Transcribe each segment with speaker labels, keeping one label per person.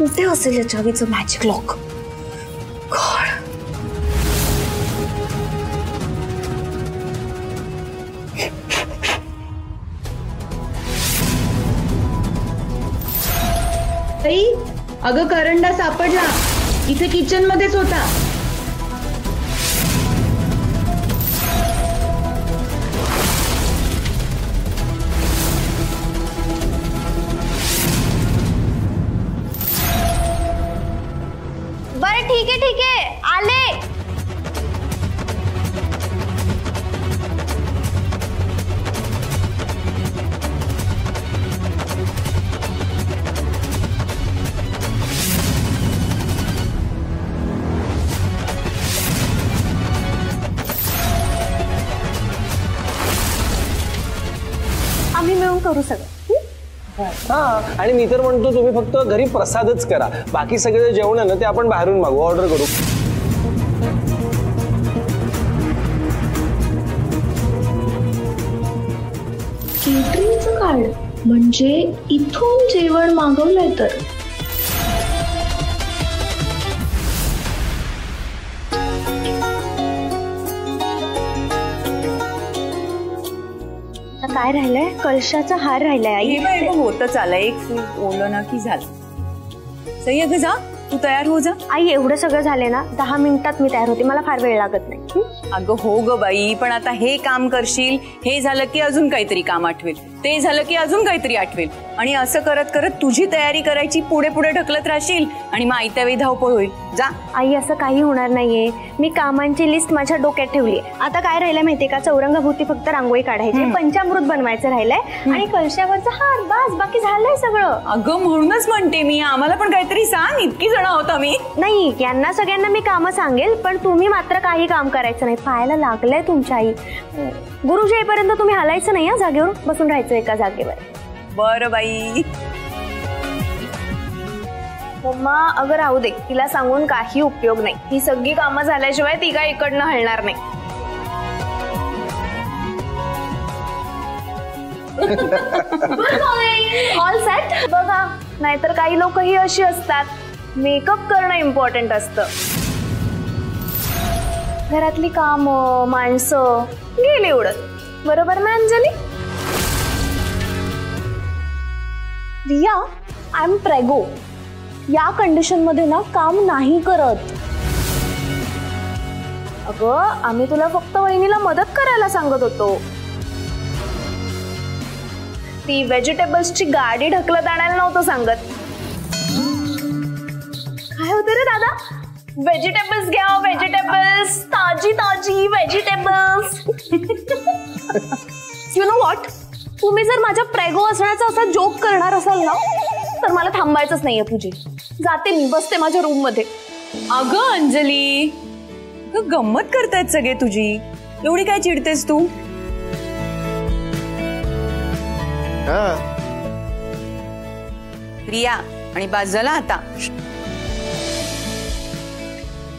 Speaker 1: कुठे असेल या चावीचं मॅजिक लॉक?
Speaker 2: अगं करंडा सापडला, इथे किचन मध्येच होता.
Speaker 1: बरं ठीक आहे आले. आम्ही मिळून करू सगळं.
Speaker 3: हाँ, आणि मी तर म्हणतो तुम्ही फक्त घरी प्रसादच करा, बाकी सगळे जेवण आहे ना ते आपण बाहेरून मागू, ऑर्डर करू.
Speaker 1: केटरिंगचं कार्ड म्हणजे इथून जेवण मागवलंय तर. काय राहिलंय? कलशाचा हार राहिलाय आई.
Speaker 2: होतच आलाय, एक फूल ओलं ना की झालं. सही आहे जा, तू तयार हो जा.
Speaker 1: आई एवढं सगळं झालंय ना, 10 मिनिटात मी तयार होते, मला फार वेळ लागत नाही.
Speaker 2: अगं हो ग बाई, पण आता हे काम करशील, हे झालं की अजून काहीतरी काम आठवेल, ते झालं की अजून काहीतरी आठवेल, आणि असं करत करत तुझी तयारी करायची पुढे पुढे ढकलत राहशील आणि मग आयत्या वेळी धावपळ होईल. जा.
Speaker 1: आई असं काही होणार नाहीये, मी कामांची लिस्ट माझ्या डोक्यात ठेवली. आता काय राहिलंय माहितीये का? चौरंगाभोवती फक्त रांगोळी काढायची, पंचामृत बनवायचं राहिलंय आणि कलशावरचा हार, बस बाकी झालंय सगळं.
Speaker 2: अगं म्हणूनच म्हणते मी, आम्हाला पण काहीतरी सांग, इतकी जण आहोत आम्ही.
Speaker 1: नाही, यांना सगळ्यांना मी कामं सांगेल, पण तुम्ही मात्र काही काम करायचं नाही. पाहायला लागलंय तुमच्या आई. गुरुजी येईपर्यंत तुम्ही हलायचं नाही, जागेवर बसून राहायचं एका जागेवर.
Speaker 2: बरं बाई.
Speaker 1: मम्मा अगं राहू दे, तिला सांगून काही उपयोग नाही. ही सगळी कामं झाल्याशिवाय ती काय इकडनं हलणार नाही. ऑल सेट बघा, नाहीतर काही लोक ही अशी असतात, मेकअप करणं इम्पॉर्टंट असतं. घरातली कामं, माणसं गेली उडत. बरोबर ना Anjali? Riya, I am preggo. या कंडिशन मध्ये ना काम नाही करत. अगं आम्ही तुला फक्त वहिनीला मदत करायला सांगत होतो. ती व्हेजिटेबल्सची गाडी ढकलत आणायला नव्हतं सांगत. काय होतं रे दादा? व्हेजिटेबल्स घ्या, व्हेजिटेबल्स, ताजी ताजी व्हेजिटेबल्स. यु नो व्हॉट, तुम्ही जर माझ्या प्रेगो असण्याचा असा जोक करणार असाल ना, तर मला थांबायचंच नाहीये पूजी. जाते मी, बसते माझ्या रूम मध्ये.
Speaker 2: अगं अंजली, गंमत करतायत सगळे तुझी, एवढी काय चिडतेस तू? प्रिया, आणि बास झाला आता.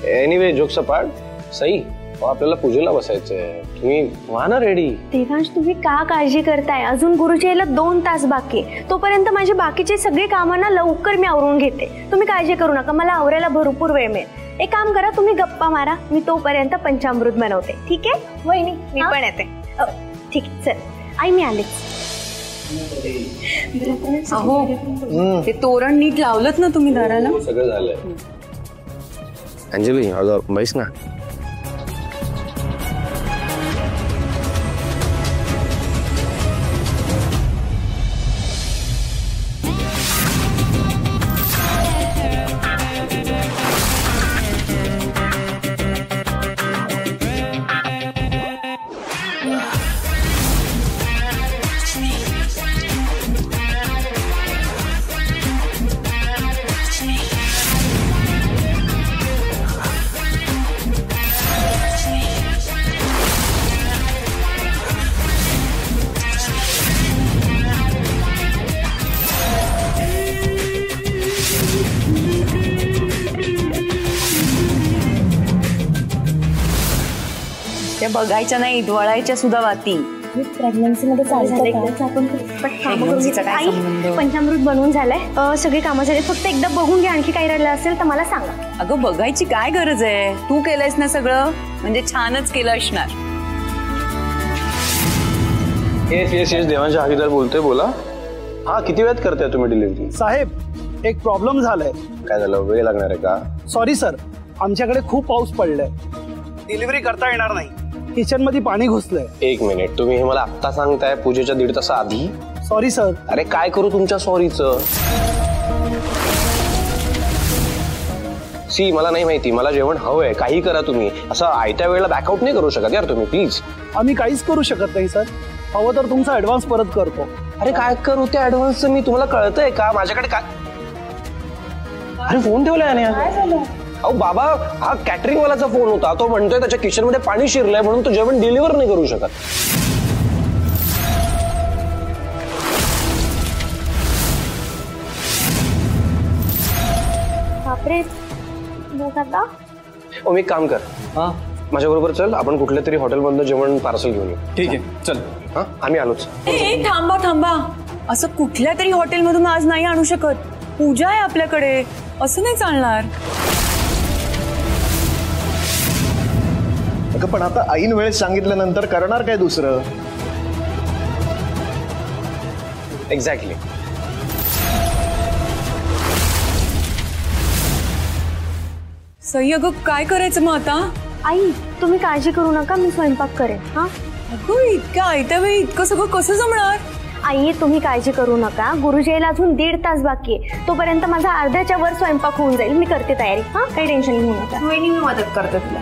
Speaker 3: एनिवे जोक सपाट. सई, आपल्याला पूजेला बसायचंय, तुम्ही व्हा ना रेडी.
Speaker 1: देवांश, तुम्ही का काळजी करताय? अजून गुरुजी यायला 2 तास बाकी. तोपर्यंत माझे बाकीचे सगळे कामं ना लवकर मी आवरून घेते. तुम्ही काळजी करू नका, मला आवरायला भरपूर वेळ मिळेल. एक काम करा, तुम्ही गप्पा मारा, मी तोपर्यंत पंचामृत बनवते. ठीक आहे वहिनी? मी पण येते. ठीक आहे, चल आई मी आलेच.
Speaker 2: अहो, ते तोरण नीट लावलंत ना तुम्ही दाराला?
Speaker 3: सगळं झालंय. अंजली अगं बैस ना.
Speaker 2: त्या बघायच्या नाही, वळायच्या सुद्धा वाती.
Speaker 1: प्रेग्नन्सी मध्ये आपण
Speaker 2: Pregnancy-चा काय संबंध?
Speaker 1: पंचामृत बनवून झालंय, सगळी कामं झाली. फक्त एकदा बघून घ्या, आणखी काही राहिलं असेल तर मला सांगा.
Speaker 2: अगं बघायची काय गरज आहे, तू केलंयस ना सगळं, म्हणजे छानच केलं असणार.
Speaker 3: येस देवांच्या हकीदार बोलतोय, बोला. हा, किती वेळात करताय तुम्ही डिलिव्हरी?
Speaker 4: साहेब, एक प्रॉब्लेम झालाय.
Speaker 3: काय झालं, वेळ लागणार आहे का?
Speaker 4: सॉरी सर, आमच्याकडे खूप पाऊस पडलाय, डिलिव्हरी करता येणार नाही. किचन मध्ये पाणी घुसलंय.
Speaker 3: एक मिनिट, तुम्ही हे मला आत्ता सांगताय पूजेच्या 1.5 तास आधी?
Speaker 4: Sorry sir.
Speaker 3: अरे काय करू तुमच्या सॉरीचं? सी, मला नाही माहिती, मला जेवण हवंय, काही करा तुम्ही. असं आयत्या वेळेला बॅकआउट नाही करू शकत यार तुम्ही, प्लीज.
Speaker 4: आम्ही काहीच करू शकत नाही सर, हवं तर तुमचा ऍडव्हान्स परत करतो.
Speaker 3: अरे काय करू त्या ऍडव्हान्सचं मी, तुम्हाला कळतंय का माझ्याकडे काय? अरे फोन ठेवलाय ना. अहो बाबा, हा कॅटरिंग वालाचा फोन होता, तो म्हणतोय त्याच्या किचन मध्ये पाणी शिरलंय म्हणून तो जेवण डिलिव्हर नाही करू शकत.
Speaker 1: बापरे, बघ आता.
Speaker 3: मी एक काम कर, माझ्या बरोबर चल, आपण कुठल्या तरी हॉटेलमधलं जेवण पार्सल घेऊन येऊ.
Speaker 5: ठीक आहे, चल.
Speaker 3: हा, आम्ही आलोच.
Speaker 2: ए थांबा, असं कुठल्या तरी हॉटेलमधून आज नाही आणू शकत. पूजा आहे आपल्याकडे, असं नाही चालणार.
Speaker 5: अगं पण आता ऐन वेळेस सांगितल्यानंतर करणार काय दुसरं?
Speaker 3: एक्झॅक्टली.
Speaker 2: सई, अगं काय करायचं मग आता?
Speaker 1: आई, तुम्ही काळजी करू नका, मी स्वयंपाक करेन. हा
Speaker 2: अगं इतक्या आयत्या वेळी इतकं सगळं कसं जमणार?
Speaker 1: आई, तुम्ही काळजी करू नका, गुरुजी यायला अजून 1.5 तास बाकी आहे. तोपर्यंत माझा अर्ध्याच्या वर स्वयंपाक होऊन जाईल. मी करते तयारी. हा, काही टेन्शन घेऊ नका.
Speaker 2: मी मदत करते तुला.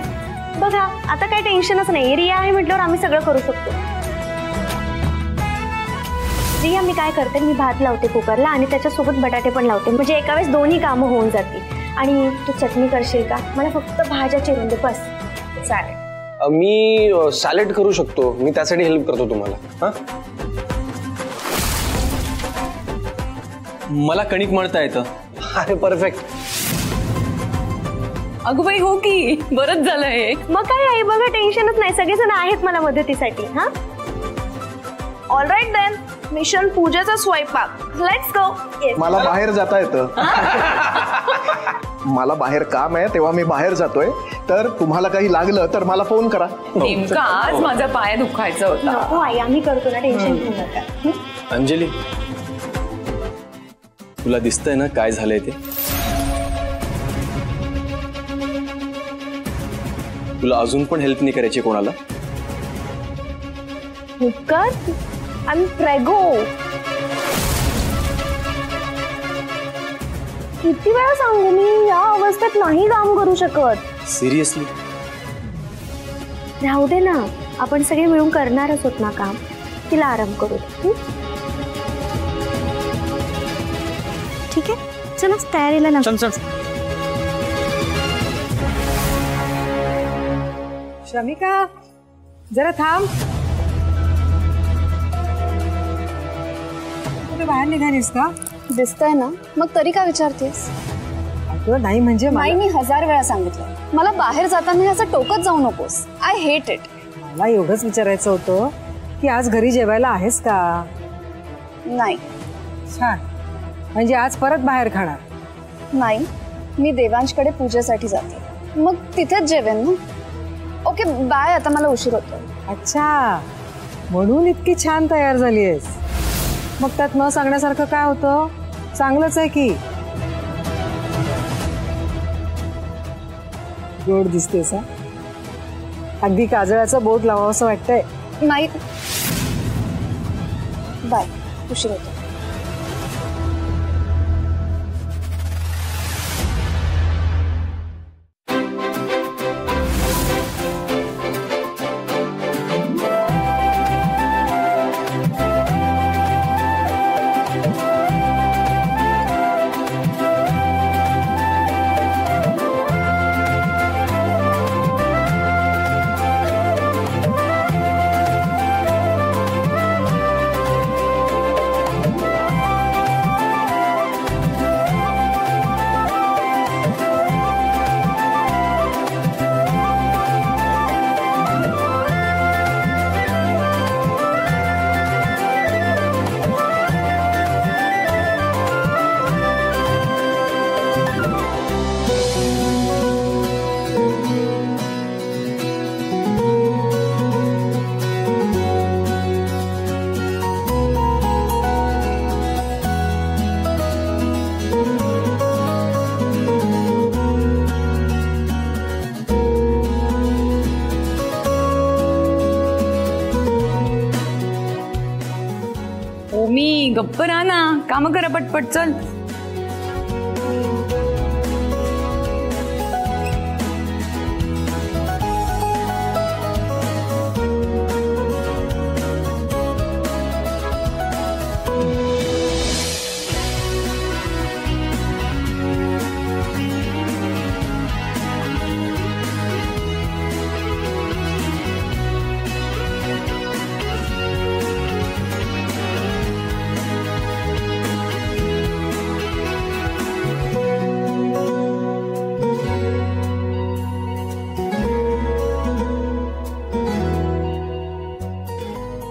Speaker 1: बघा, आता काही टेन्शनच नाही. रिया आहे म्हटल्यावर आम्ही सगळं करू शकतो. रिया, मी काय करते, मी भात लावते कुकरला आणि त्याच्यासोबत बटाटे पण लावते, म्हणजे एका वेळेस दोन्ही कामं होऊन जातील. आणि तू चटणी करशील का? मला फक्त भाज्या चिरून दे बस. चालेल.
Speaker 3: मी सॅलेड करू शकतो, मी त्यासाठी हेल्प करतो तुम्हाला. हा,
Speaker 5: मला कणिक मळता येतं.
Speaker 3: अरे परफेक्ट.
Speaker 2: अगं बाई, हो की, बरंच झालं हे.
Speaker 1: मग काय आई, बघा टेन्शनच नाही, सगळेजण आहेत मला मदतीसाठी. हा, ऑलराईट देन, मिशन पूजेचा स्वयंपाक. Let's go.
Speaker 5: मला बाहेर जाता येतं. मला बाहेर काम आहे, तेव्हा मी बाहेर जातोय. तर तुम्हाला काही लागलं तर मला फोन करा.
Speaker 2: नेमका आज माझा पाय दुखायचा होता.
Speaker 1: नको आई, आम्ही करतो ना, टेन्शन घेऊ नका.
Speaker 5: अंजली, तुला दिसतंय ना काय झालंय ते? तुला अजून पण हेल्प नाही करायची कोणाला?
Speaker 1: कर, आम्ही प्रेगो. किती वेळा सांगू, मी या अवस्थेत नाही काम करू शकत.
Speaker 5: सिरियसली?
Speaker 1: राहू दे ना, आपण सगळे मिळून करणारच होत ना काम. तिला आराम करू. ठीक आहे, चला तयारीला लाग.
Speaker 6: शमिका, जरा थांब. कुठे बाहेर निघालीस का?
Speaker 7: दिसतंय ना, मग तरी का विचारतेस?
Speaker 6: अगं नाही म्हणजे
Speaker 7: नाही, मी 1000 वेळा सांगितलं, मला बाहेर जाताना असं टोकत जाऊ नकोस. I hate it.
Speaker 6: मला एवढंच विचारायचं होतं की आज घरी जेवायला आहेस का?
Speaker 7: नाही.
Speaker 6: छान, म्हणजे आज परत बाहेर खाणार?
Speaker 7: नाही, मी देवांशकडे पूजेसाठी जाते, मग तिथेच जेवेन ना. ओके बाय, आता मला उशीर होतो.
Speaker 6: अच्छा, म्हणून इतकी छान तयार झाली आहेस. मग त्यात न सांगण्यासारखं काय होतं? चांगलंच आहे की. गोड दिसतेस. अगदी काजळाचं बोट लावावं असं वाटतंय.
Speaker 7: नाही, बाय, उशीर होतो.
Speaker 2: मी गप्प राहा ना, काम करा पटपट, चल.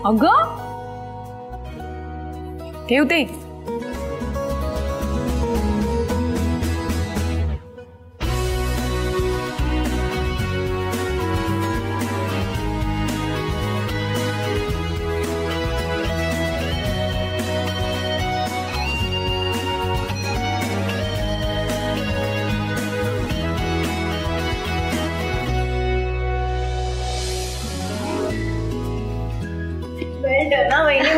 Speaker 2: अगं ठेवते.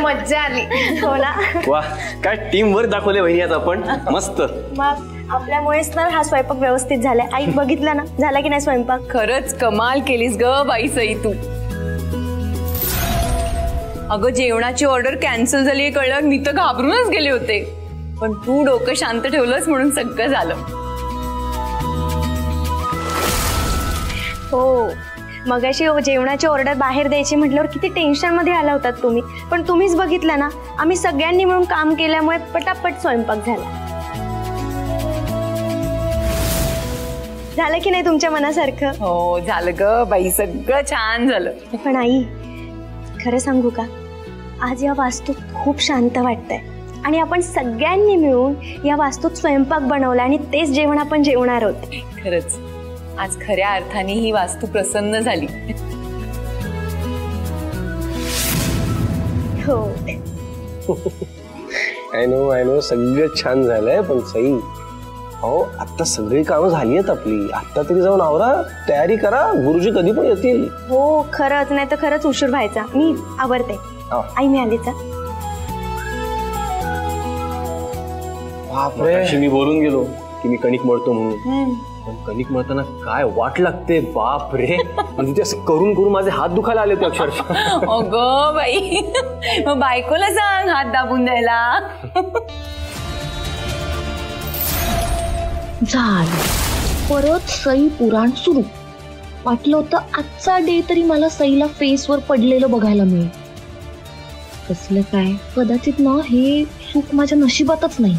Speaker 1: मज्जा आली. हो ना.
Speaker 3: वा, काय टीम वर्क दाखवले वहिनी आज आपण. मस्त.
Speaker 1: मग आपल्यामुळेच तर हा स्वयंपाक व्यवस्थित झालाय. आई बघितलं ना, झाला की नाही स्वयंपाक?
Speaker 2: खरंच कमाल केलीस ग बाई सई तू. अगं जेवणाची ऑर्डर कॅन्सल झाली कळलं मी तर घाबरूनच गेले होते, पण तू डोकं शांत ठेवलंस म्हणून सगळं झालं.
Speaker 1: हो, मगाशी जेवणाची ऑर्डर बाहेर द्यायची म्हटल्यावर किती टेन्शन मध्ये आला होतात तुम्ही, पण तुम्हीच बघितलं ना, आम्ही सगळ्यांनी मिळून काम केल्यामुळे पटापट स्वयंपाक झाला. झालं की नाही तुमच्या मनासारखं?
Speaker 2: हो झालं ग बाई, सगळं छान झालं.
Speaker 1: पण आई खरं सांगू का, आज या वास्तूत खूप शांत वाटतंय आणि आपण सगळ्यांनी मिळून या वास्तूत स्वयंपाक बनवला आणि तेच जेवण आपण जेवणार आहोत.
Speaker 2: खरंच आज खऱ्या अर्थाने ही वास्तू प्रसन्न झाली.
Speaker 1: हो.
Speaker 3: आय नो सगळं छान झालंय, पण सई हो आता सगळी कामं झाली आहेत आपली. आता तरी जाऊन आवरा, तयारी करा, गुरुजी कधी पण येतील.
Speaker 1: हो खरंच, नाही तर खरंच उशीर व्हायचा. मी आवरते. आई मी आलीच.
Speaker 3: बापरे, मी बोलून गेलो की मी कणिक मळतो म्हणून, पण कणिक मळताना काय वाट लागते बाप रे. म्हणजे ते असं करून करून माझे हात दुखायला आले होते अक्षरशः.
Speaker 2: अगं बाई, मग बायकोला सांग हात दाबून द्यायला.
Speaker 8: झालं परत सई पुराण सुरू. वाटलं होतं आजचा डे तरी मला सईला फेसवर पडलेलं बघायला मिळेल. कसलं काय, कदाचित ना हे सुख माझ्या नशिबातच नाही.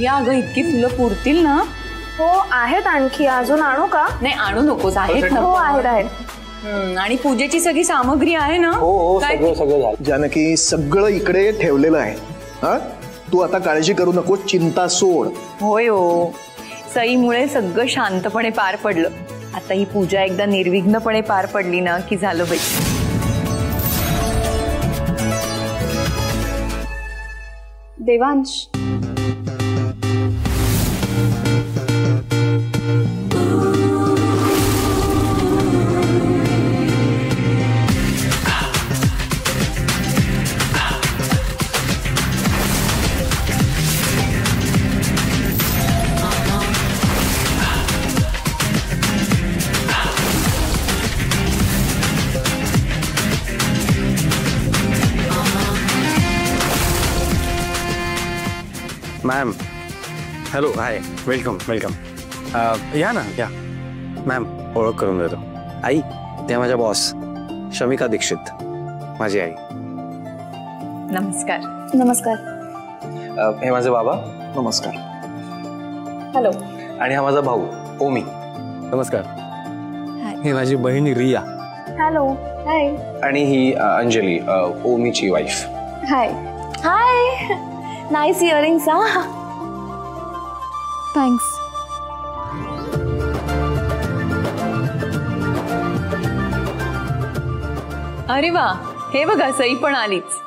Speaker 2: या अगं इतकी फुलं पुरतील ना?
Speaker 1: हो आहेत, आणखी अजून आणू का?
Speaker 2: नाही आणू नकोस, आहेत ना.
Speaker 1: हो आहेत.
Speaker 2: आणि पूजेची सगळी सामग्री आहे ना?
Speaker 3: हो सगळं झालं.
Speaker 5: जानकी सगळं इकडे ठेवलेलं आहे. हा, तू आता काळजी करू नको, चिंता सोड.
Speaker 2: होय हो, सईमुळे सगळं शांतपणे पार पडलं. आता ही पूजा एकदा निर्विघ्नपणे पार पडली ना की झालं बाई.
Speaker 7: देवांश,
Speaker 9: मॅम हॅलो, हाय, वेलकम वेलकम. या ना या. मॅम ओळख करून देतो. आई, त्या माझ्या बॉस शमिका दीक्षित, माझी आई.
Speaker 2: नमस्कार.
Speaker 7: नमस्कार.
Speaker 3: हे माझे बाबा.
Speaker 5: नमस्कार.
Speaker 7: हॅलो.
Speaker 3: आणि हा माझा भाऊ ओमी.
Speaker 9: नमस्कार. ही माझी बहीण रिया.
Speaker 1: हॅलो.
Speaker 7: हाय.
Speaker 3: आणि ही अंजली, ओमीची वाईफ.
Speaker 7: हाय.
Speaker 1: हाय, नाईस इयरिंग्स. हा,
Speaker 7: थँक्स.
Speaker 2: अरे वा, हे बघा सई पण आलीच.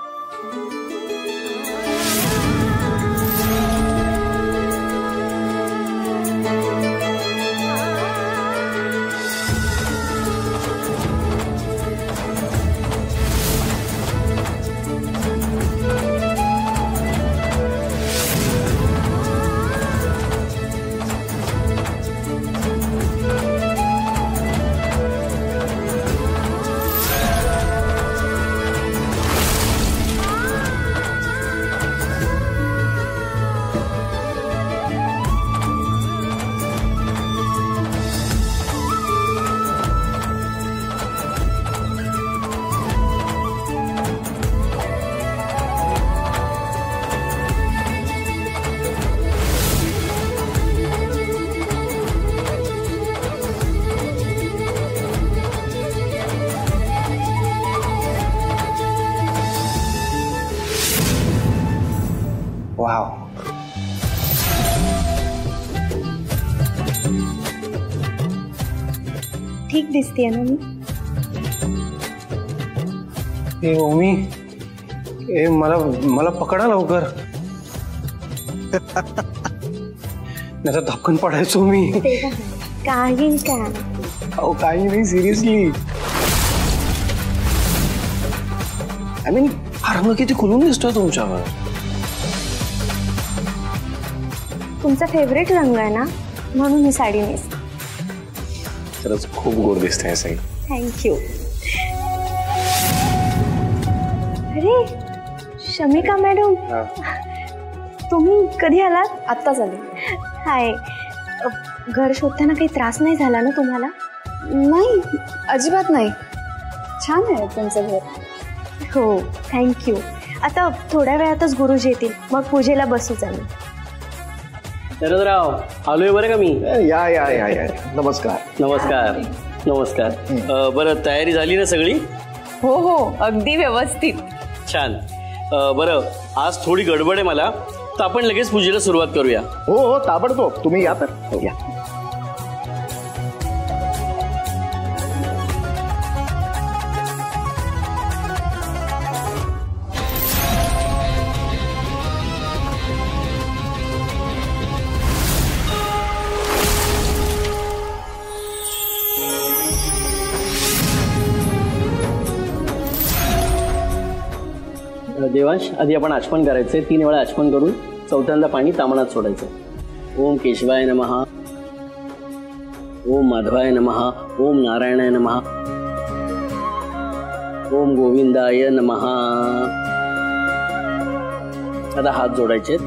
Speaker 3: वाव.
Speaker 1: ठीक दिसतेय ना मी?
Speaker 3: ए ओमी, ए मला मला पकडा लवकर. नाही तर धपकन पडायचो मी.
Speaker 1: काही का?
Speaker 3: अहो काही नाही, सिरियसली. आय मीन हा रंग किती खुलून दिसतोय तुमच्यावर.
Speaker 1: तुमचा फेवरेट रंग आहे ना, म्हणून ही साडी नेस.
Speaker 3: खरंच खूप गोड दिसते सई.
Speaker 1: थँक्यू. अरे शमिका मॅडम, तुम्ही कधी आलात?
Speaker 7: आत्ताच आले.
Speaker 1: हाय. घर शोधताना काही त्रास नाही झाला ना तुम्हाला?
Speaker 7: नाही, अजिबात नाही. छान आहे तुमचं घर.
Speaker 1: हो, थँक्यू. आता थोड्या वेळातच गुरुजी येतील, मग पूजेला बसूच आम्ही.
Speaker 10: शरदराव, आलोय बरं का मी.
Speaker 5: या या या या. नमस्कार.
Speaker 10: नमस्कार. नमस्कार. बरं, तयारी झाली ना सगळी?
Speaker 2: हो हो, अगदी व्यवस्थित.
Speaker 10: छान. बरं, आज थोडी गडबड आहे मला, तर आपण लगेच पूजेला सुरुवात करूया.
Speaker 5: हो हो, ताबडतोब. तुम्ही या तर. या.
Speaker 10: देवांश, आधी आपण आचमन करायचंय. 3 वेळा आचमन करून चौथ्यांदा पाणी तामणात सोडायचं. ओम केशवाय नमः, ओम माधवाय नमः, ओम नारायणाय नमः, ओम गोविंदाय नमः. आता हात जोडायचे.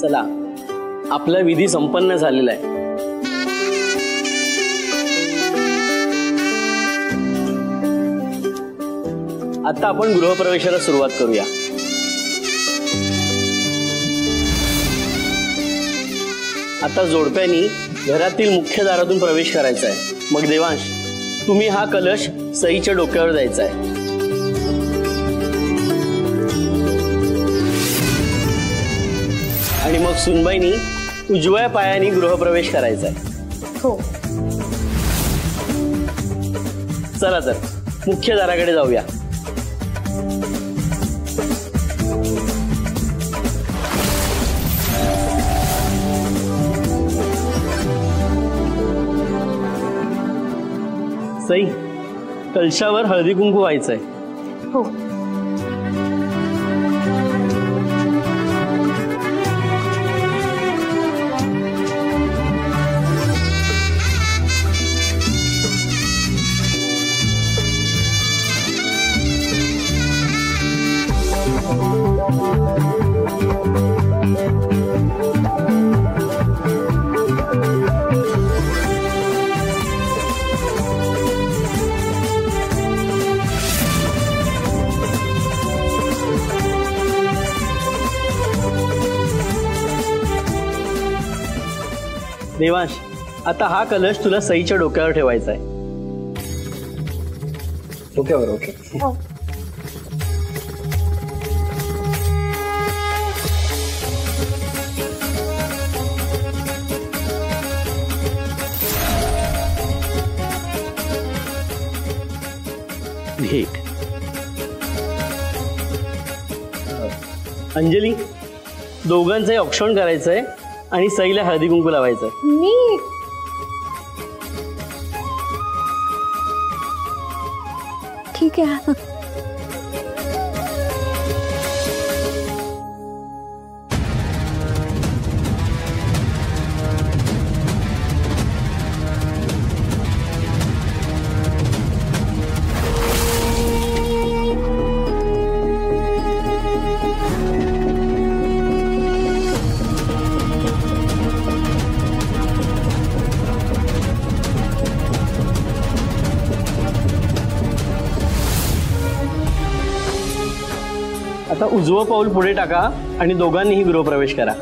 Speaker 10: चला, आपला विधी संपन्न झालेला आहे. आता आपण गृहप्रवेशाला सुरुवात करूया. आता जोडप्यांनी घरातील मुख्य दारातून प्रवेश करायचा आहे. मग देवांश, तुम्ही हा कलश सईच्या डोक्यावर द्यायचा आहे. आणि मग सुनबाईनी उजव्या पायाने गृहप्रवेश करायचा आहे.
Speaker 1: हो.
Speaker 10: चला तर मुख्य दाराकडे जाऊया. सई, कलशावर हळदी कुंकू व्हायचंय.
Speaker 1: हो.
Speaker 10: देवांश, आता हा कलश तुला सईच्या डोक्यावर ठेवायचा आहे.
Speaker 3: डोक्यावर? ओके.
Speaker 1: हो.
Speaker 10: ठीक. अंजली, दोघांचंही औक्षण करायचंय आणि सईला हळदी कुंकू लावायचंय.
Speaker 1: मी ठीक आहे.
Speaker 10: आता उजवं पाऊल पुढे टाका आणि दोघांनीही गृहप्रवेश करा.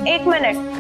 Speaker 1: एक मिनिट.